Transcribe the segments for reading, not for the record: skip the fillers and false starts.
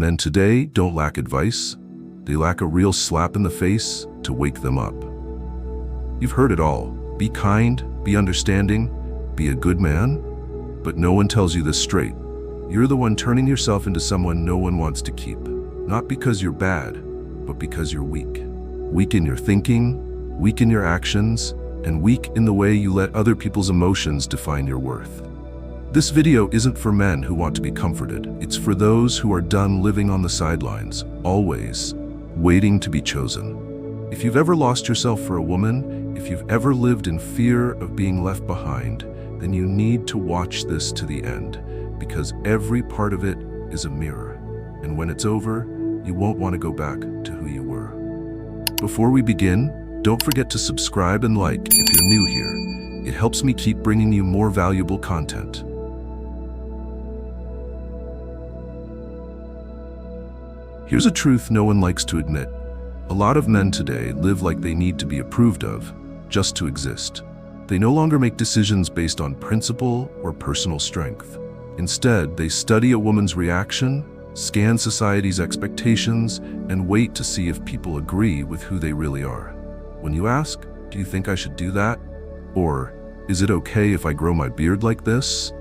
Men today don't lack advice. They lack a real slap in the face to wake them up. You've heard it all. Be kind, be understanding, be a good man. But no one tells you this straight. You're the one turning yourself into someone no one wants to keep. Not because you're bad, but because you're weak. Weak in your thinking, weak in your actions, and weak in the way you let other people's emotions define your worth. This video isn't for men who want to be comforted. It's for those who are done living on the sidelines, always waiting to be chosen. If you've ever lost yourself for a woman, if you've ever lived in fear of being left behind, then you need to watch this to the end, because every part of it is a mirror. And when it's over, you won't want to go back to who you were. Before we begin, don't forget to subscribe and like if you're new here. It helps me keep bringing you more valuable content. Here's a truth no one likes to admit. A lot of men today live like they need to be approved of, just to exist. They no longer make decisions based on principle or personal strength. Instead, they study a woman's reaction, scan society's expectations, and wait to see if people agree with who they really are. When you ask, "Do you think I should do that?" Or, "Is it okay if I grow my beard like this?"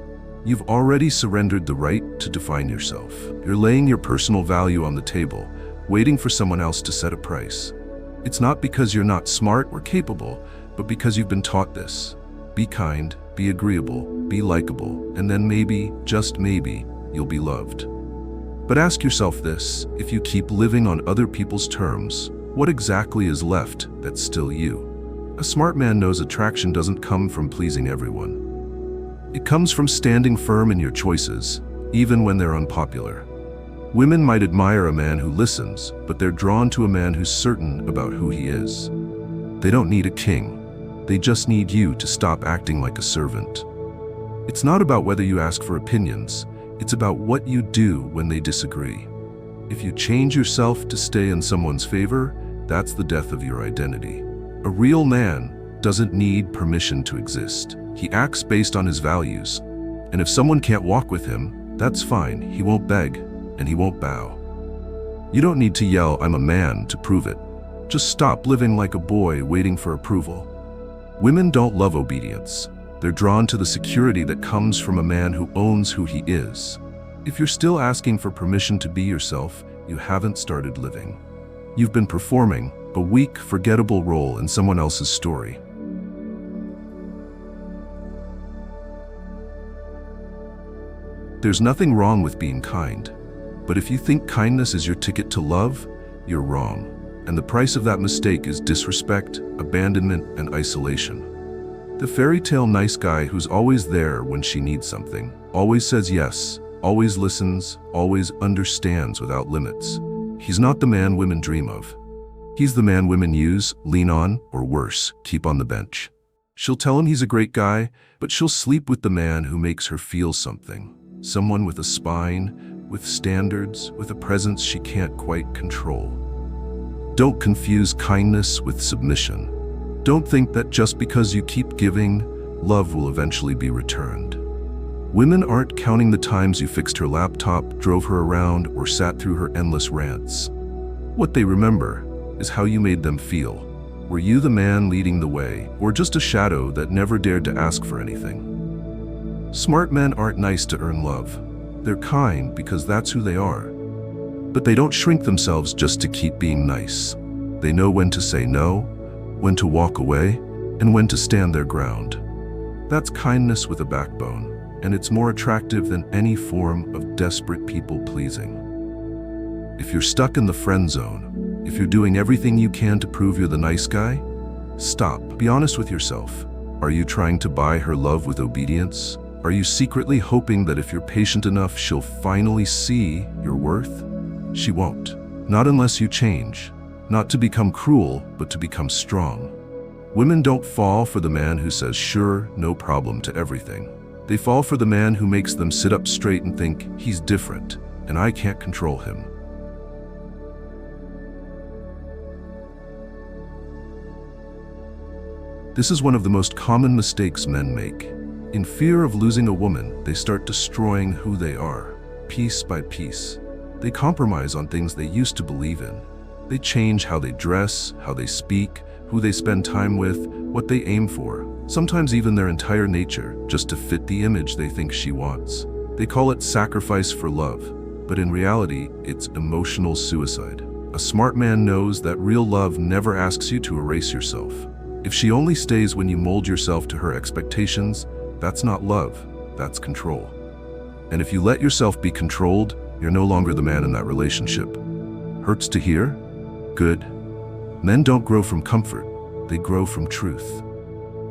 You've already surrendered the right to define yourself. You're laying your personal value on the table, waiting for someone else to set a price. It's not because you're not smart or capable, but because you've been taught this. Be kind, be agreeable, be likable, and then maybe, just maybe, you'll be loved. But ask yourself this: if you keep living on other people's terms, what exactly is left that's still you? A smart man knows attraction doesn't come from pleasing everyone. It comes from standing firm in your choices, even when they're unpopular. Women might admire a man who listens, but they're drawn to a man who's certain about who he is. They don't need a king. They just need you to stop acting like a servant. It's not about whether you ask for opinions. It's about what you do when they disagree. If you change yourself to stay in someone's favor, that's the death of your identity. A real man doesn't need permission to exist. He acts based on his values. And if someone can't walk with him, that's fine. He won't beg, and he won't bow. You don't need to yell, "I'm a man," to prove it. Just stop living like a boy waiting for approval. Women don't love obedience. They're drawn to the security that comes from a man who owns who he is. If you're still asking for permission to be yourself, you haven't started living. You've been performing a weak, forgettable role in someone else's story. There's nothing wrong with being kind, but if you think kindness is your ticket to love, you're wrong. And the price of that mistake is disrespect, abandonment, and isolation. The fairy tale nice guy who's always there when she needs something, always says yes, always listens, always understands without limits. He's not the man women dream of. He's the man women use, lean on, or worse, keep on the bench. She'll tell him he's a great guy, but she'll sleep with the man who makes her feel something. Someone with a spine, with standards, with a presence she can't quite control. Don't confuse kindness with submission. Don't think that just because you keep giving, love will eventually be returned. Women aren't counting the times you fixed her laptop, drove her around, or sat through her endless rants. What they remember is how you made them feel. Were you the man leading the way, or just a shadow that never dared to ask for anything? Smart men aren't nice to earn love. They're kind because that's who they are. But they don't shrink themselves just to keep being nice. They know when to say no, when to walk away, and when to stand their ground. That's kindness with a backbone, and it's more attractive than any form of desperate people-pleasing. If you're stuck in the friend zone, if you're doing everything you can to prove you're the nice guy, stop. Be honest with yourself. Are you trying to buy her love with obedience? Are you secretly hoping that if you're patient enough, she'll finally see your worth? She won't. Not unless you change. Not to become cruel, but to become strong. Women don't fall for the man who says sure, no problem to everything. They fall for the man who makes them sit up straight and think, he's different, and I can't control him. This is one of the most common mistakes men make. In fear of losing a woman, they start destroying who they are, piece by piece. They compromise on things they used to believe in. They change how they dress, how they speak, who they spend time with, what they aim for, sometimes even their entire nature, just to fit the image they think she wants. They call it sacrifice for love, but in reality, it's emotional suicide. A smart man knows that real love never asks you to erase yourself. If she only stays when you mold yourself to her expectations, that's not love, that's control. And if you let yourself be controlled, you're no longer the man in that relationship. Hurts to hear? Good. Men don't grow from comfort, they grow from truth.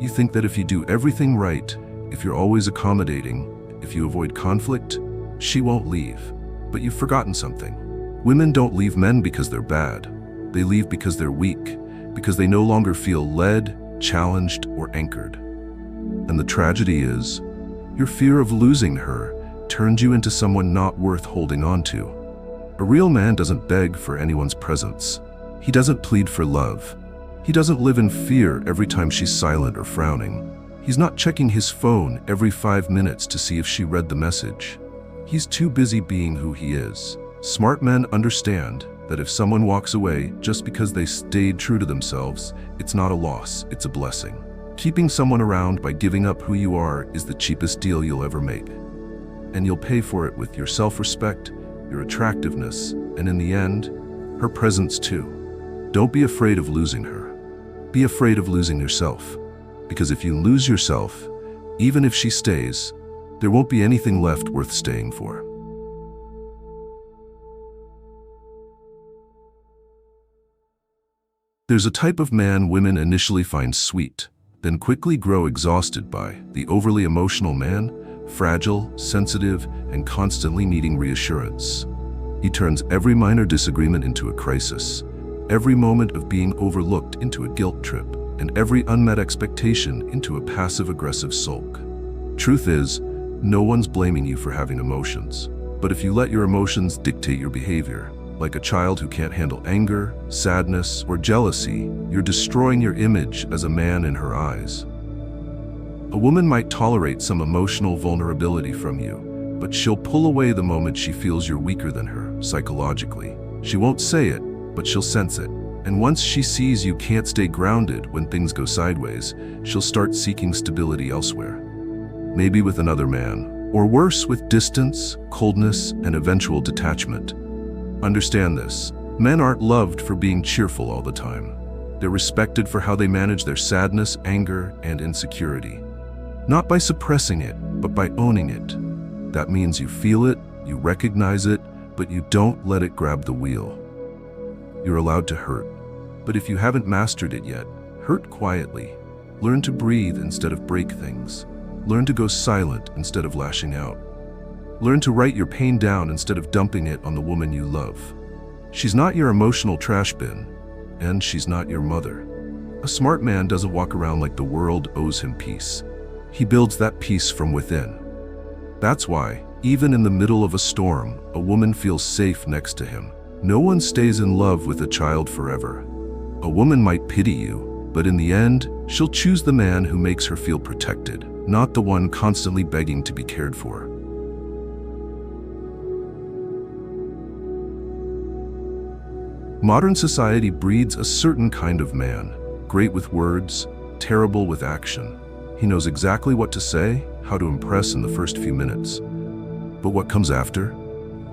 You think that if you do everything right, if you're always accommodating, if you avoid conflict, she won't leave. But you've forgotten something. Women don't leave men because they're bad. They leave because they're weak, because they no longer feel led, challenged, or anchored. And the tragedy is, your fear of losing her turned you into someone not worth holding on to. A real man doesn't beg for anyone's presence. He doesn't plead for love. He doesn't live in fear every time she's silent or frowning. He's not checking his phone every 5 minutes to see if she read the message. He's too busy being who he is. Smart men understand that if someone walks away just because they stayed true to themselves, it's not a loss, it's a blessing. Keeping someone around by giving up who you are is the cheapest deal you'll ever make. And you'll pay for it with your self-respect, your attractiveness, and in the end, her presence too. Don't be afraid of losing her. Be afraid of losing yourself. Because if you lose yourself, even if she stays, there won't be anything left worth staying for. There's a type of man women initially find sweet, then quickly grow exhausted by: the overly emotional man, fragile, sensitive, and constantly needing reassurance. He turns every minor disagreement into a crisis, every moment of being overlooked into a guilt trip, and every unmet expectation into a passive-aggressive sulk. Truth is, no one's blaming you for having emotions. But if you let your emotions dictate your behavior, like a child who can't handle anger, sadness, or jealousy, you're destroying your image as a man in her eyes. A woman might tolerate some emotional vulnerability from you, but she'll pull away the moment she feels you're weaker than her, psychologically. She won't say it, but she'll sense it. And once she sees you can't stay grounded when things go sideways, she'll start seeking stability elsewhere. Maybe with another man, or worse, with distance, coldness, and eventual detachment. Understand this: men aren't loved for being cheerful all the time. They're respected for how they manage their sadness, anger, and insecurity. Not by suppressing it, but by owning it. That means you feel it, you recognize it, but you don't let it grab the wheel. You're allowed to hurt, but if you haven't mastered it yet, hurt quietly. Learn to breathe instead of break things. Learn to go silent instead of lashing out. Learn to write your pain down instead of dumping it on the woman you love. She's not your emotional trash bin, and she's not your mother. A smart man doesn't walk around like the world owes him peace. He builds that peace from within. That's why, even in the middle of a storm, a woman feels safe next to him. No one stays in love with a child forever. A woman might pity you, but in the end, she'll choose the man who makes her feel protected, not the one constantly begging to be cared for. Modern society breeds a certain kind of man, great with words, terrible with action. He knows exactly what to say, how to impress in the first few minutes. But what comes after?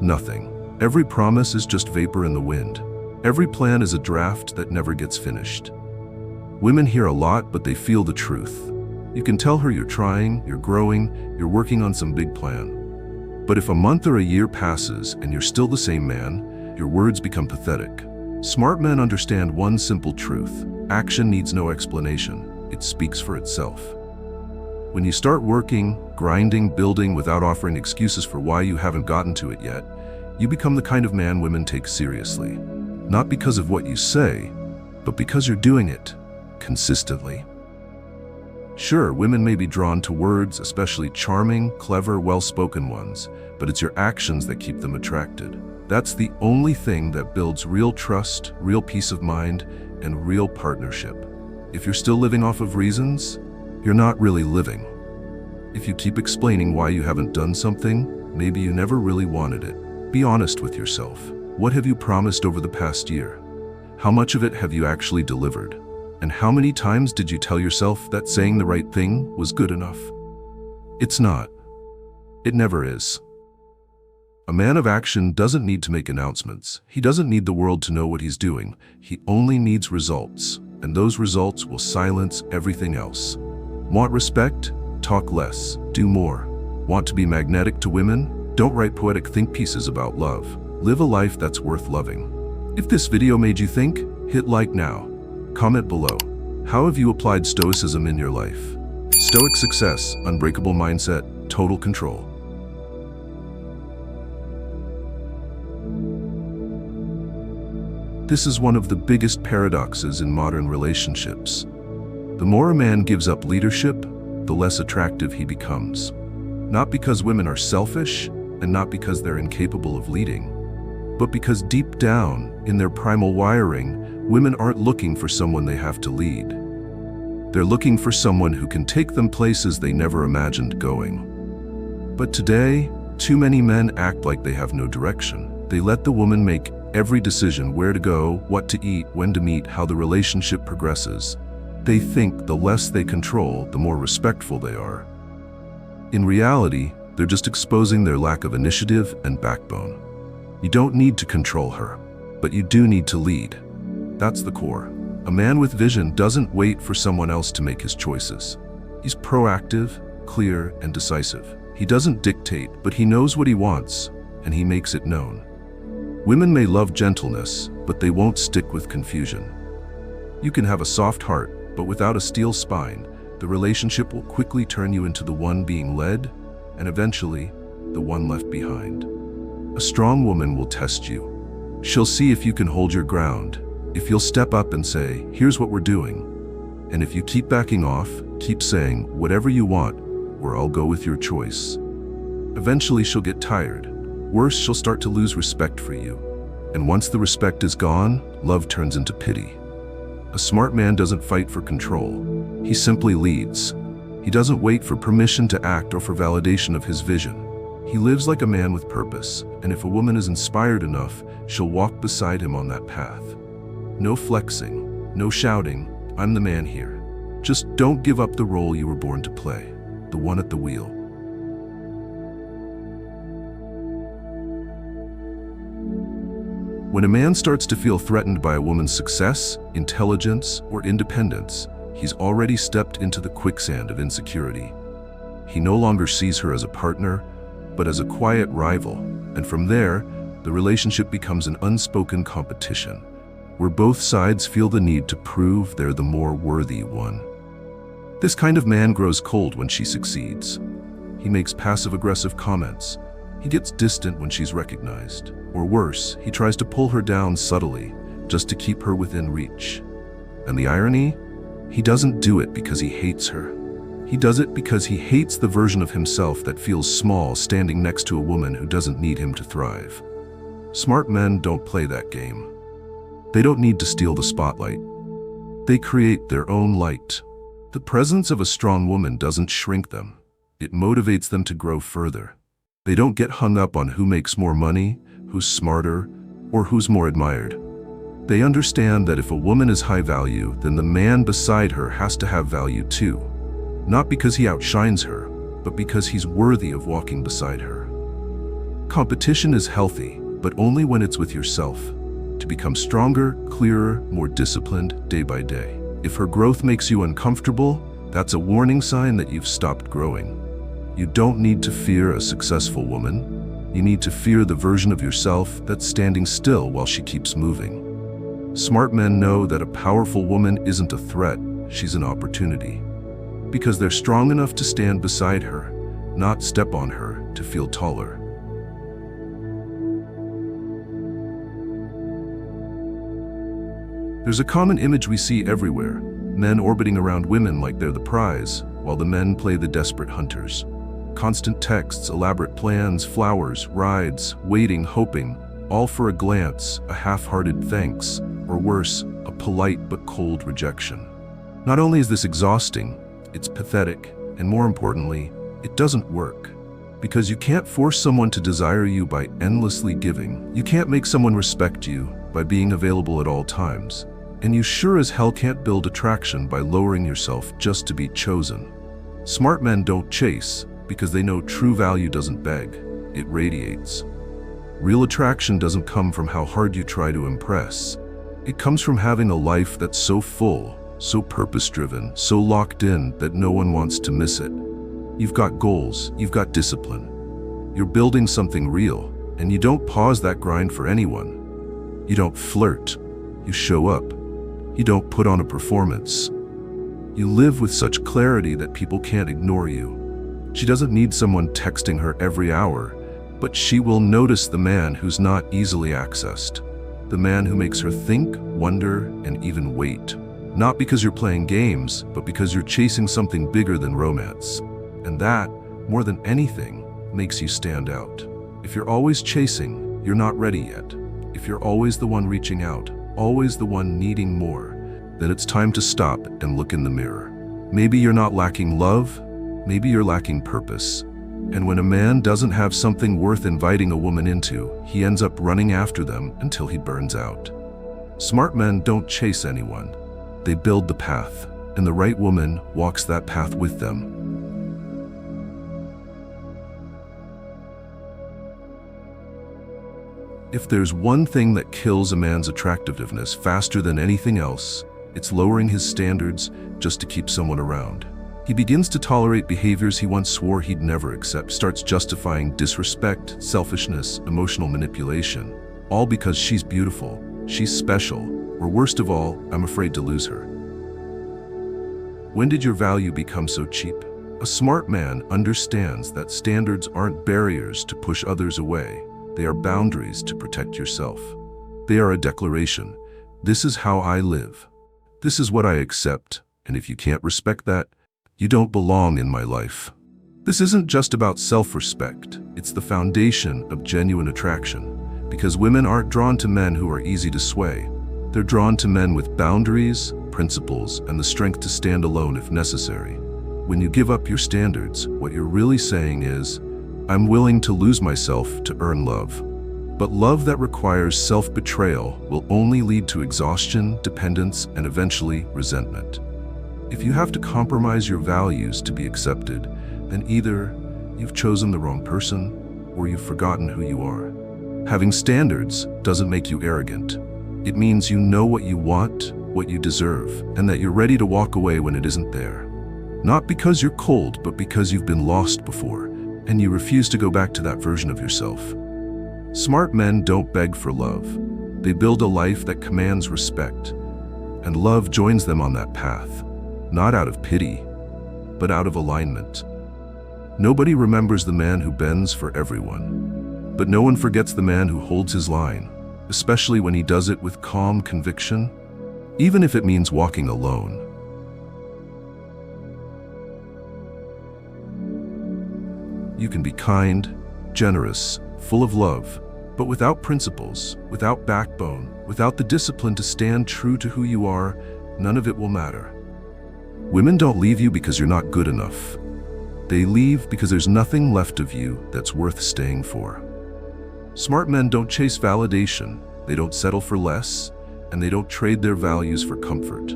Nothing. Every promise is just vapor in the wind. Every plan is a draft that never gets finished. Women hear a lot, but they feel the truth. You can tell her you're trying, you're growing, you're working on some big plan. But if a month or a year passes and you're still the same man, your words become pathetic. Smart men understand one simple truth: action needs no explanation. It speaks for itself. When you start working, grinding, building without offering excuses for why you haven't gotten to it yet, you become the kind of man women take seriously. Not because of what you say, but because you're doing it consistently. Sure, women may be drawn to words, especially charming, clever, well-spoken ones, but it's your actions that keep them attracted. That's the only thing that builds real trust, real peace of mind, and real partnership. If you're still living off of reasons, you're not really living. If you keep explaining why you haven't done something, maybe you never really wanted it. Be honest with yourself. What have you promised over the past year? How much of it have you actually delivered? And how many times did you tell yourself that saying the right thing was good enough? It's not. It never is. A man of action doesn't need to make announcements. He doesn't need the world to know what he's doing. He only needs results, and those results will silence everything else. Want respect? Talk less, do more. Want to be magnetic to women? Don't write poetic think pieces about love. Live a life that's worth loving. If this video made you think, hit like now. Comment below. How have you applied Stoicism in your life? Stoic success, unbreakable mindset, total control. This is one of the biggest paradoxes in modern relationships. The more a man gives up leadership, the less attractive he becomes. Not because women are selfish, and not because they're incapable of leading, but because deep down, in their primal wiring, women aren't looking for someone they have to lead. They're looking for someone who can take them places they never imagined going. But today, too many men act like they have no direction. They let the woman make every decision: where to go, what to eat, when to meet, how the relationship progresses. They think the less they control, the more respectful they are. In reality, they're just exposing their lack of initiative and backbone. You don't need to control her, but you do need to lead. That's the core. A man with vision doesn't wait for someone else to make his choices. He's proactive, clear, and decisive. He doesn't dictate, but he knows what he wants, and he makes it known. Women may love gentleness, but they won't stick with confusion. You can have a soft heart, but without a steel spine, the relationship will quickly turn you into the one being led, and eventually, the one left behind. A strong woman will test you. She'll see if you can hold your ground, if you'll step up and say, "Here's what we're doing." And if you keep backing off, keep saying, "Whatever you want," or "I'll go with your choice." Eventually she'll get tired. Worse, she'll start to lose respect for you. And once the respect is gone, love turns into pity. A smart man doesn't fight for control. He simply leads. He doesn't wait for permission to act or for validation of his vision. He lives like a man with purpose, and if a woman is inspired enough, she'll walk beside him on that path. No flexing, no shouting, "I'm the man here." Just don't give up the role you were born to play, the one at the wheel. When a man starts to feel threatened by a woman's success, intelligence, or independence, he's already stepped into the quicksand of insecurity. He no longer sees her as a partner, but as a quiet rival, and from there, the relationship becomes an unspoken competition, where both sides feel the need to prove they're the more worthy one. This kind of man grows cold when she succeeds. He makes passive-aggressive comments. He gets distant when she's recognized. Or worse, he tries to pull her down subtly, just to keep her within reach. And the irony? He doesn't do it because he hates her. He does it because he hates the version of himself that feels small standing next to a woman who doesn't need him to thrive. Smart men don't play that game. They don't need to steal the spotlight. They create their own light. The presence of a strong woman doesn't shrink them. It motivates them to grow further. They don't get hung up on who makes more money, who's smarter, or who's more admired. They understand that if a woman is high value, then the man beside her has to have value too. Not because he outshines her, but because he's worthy of walking beside her. Competition is healthy, but only when it's with yourself. To become stronger, clearer, more disciplined day by day. If her growth makes you uncomfortable, that's a warning sign that you've stopped growing. You don't need to fear a successful woman. You need to fear the version of yourself that's standing still while she keeps moving. Smart men know that a powerful woman isn't a threat, she's an opportunity. Because they're strong enough to stand beside her, not step on her to feel taller. There's a common image we see everywhere: men orbiting around women like they're the prize, while the men play the desperate hunters. Constant texts, elaborate plans, flowers, rides, waiting, hoping, all for a glance, a half-hearted thanks, or worse, a polite but cold rejection. Not only is this exhausting, it's pathetic, and more importantly, it doesn't work. Because you can't force someone to desire you by endlessly giving. You can't make someone respect you by being available at all times. And you sure as hell can't build attraction by lowering yourself just to be chosen. Smart men don't chase because they know true value doesn't beg, it radiates. Real attraction doesn't come from how hard you try to impress. It comes from having a life that's so full, so purpose-driven, so locked in that no one wants to miss it. You've got goals, you've got discipline. You're building something real, and you don't pause that grind for anyone. You don't flirt, you show up. You don't put on a performance. You live with such clarity that people can't ignore you. She doesn't need someone texting her every hour, but she will notice the man who's not easily accessed. The man who makes her think, wonder, and even wait. Not because you're playing games, but because you're chasing something bigger than romance. And that, more than anything, makes you stand out. If you're always chasing, you're not ready yet. If you're always the one reaching out, always the one needing more, then it's time to stop and look in the mirror. Maybe you're not lacking love, maybe you're lacking purpose. And when a man doesn't have something worth inviting a woman into, he ends up running after them until he burns out. Smart men don't chase anyone. They build the path, and the right woman walks that path with them. If there's one thing that kills a man's attractiveness faster than anything else, it's lowering his standards just to keep someone around. He begins to tolerate behaviors he once swore he'd never accept, starts justifying disrespect, selfishness, emotional manipulation, all because she's beautiful, she's special, or worst of all, I'm afraid to lose her. When did your value become so cheap? A smart man understands that standards aren't barriers to push others away. They are boundaries to protect yourself. They are a declaration. This is how I live. This is what I accept, and if you can't respect that, you don't belong in my life. This isn't just about self-respect. It's the foundation of genuine attraction, because women aren't drawn to men who are easy to sway. They're drawn to men with boundaries, principles, and the strength to stand alone if necessary. When you give up your standards, what you're really saying is, I'm willing to lose myself to earn love. But love that requires self-betrayal will only lead to exhaustion, dependence, and eventually resentment. If you have to compromise your values to be accepted, then either you've chosen the wrong person or you've forgotten who you are. Having standards doesn't make you arrogant. It means you know what you want, what you deserve, and that you're ready to walk away when it isn't there. Not because you're cold, but because you've been lost before, and you refuse to go back to that version of yourself. Smart men don't beg for love. They build a life that commands respect, and love joins them on that path, not out of pity, but out of alignment. Nobody remembers the man who bends for everyone, but no one forgets the man who holds his line, especially when he does it with calm conviction, even if it means walking alone. You can be kind, generous, full of love, but without principles, without backbone, without the discipline to stand true to who you are, none of it will matter. Women don't leave you because you're not good enough. They leave because there's nothing left of you that's worth staying for. Smart men don't chase validation, they don't settle for less, and they don't trade their values for comfort.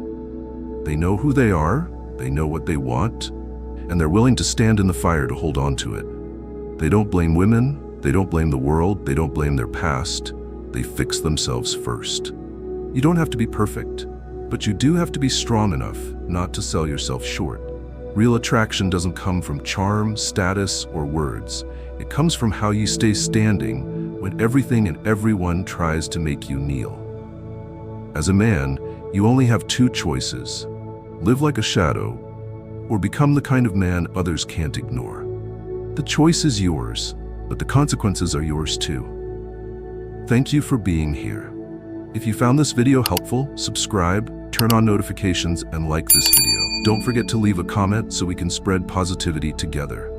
They know who they are, they know what they want, and they're willing to stand in the fire to hold on to it. They don't blame women, they don't blame the world, they don't blame their past. They fix themselves first. You don't have to be perfect, but you do have to be strong enough not to sell yourself short. Real attraction doesn't come from charm, status, or words. It comes from how you stay standing when everything and everyone tries to make you kneel. As a man, you only have two choices: live like a shadow, or become the kind of man others can't ignore. The choice is yours, but the consequences are yours too. Thank you for being here. If you found this video helpful, subscribe, turn on notifications, and like this video. Don't forget to leave a comment so we can spread positivity together.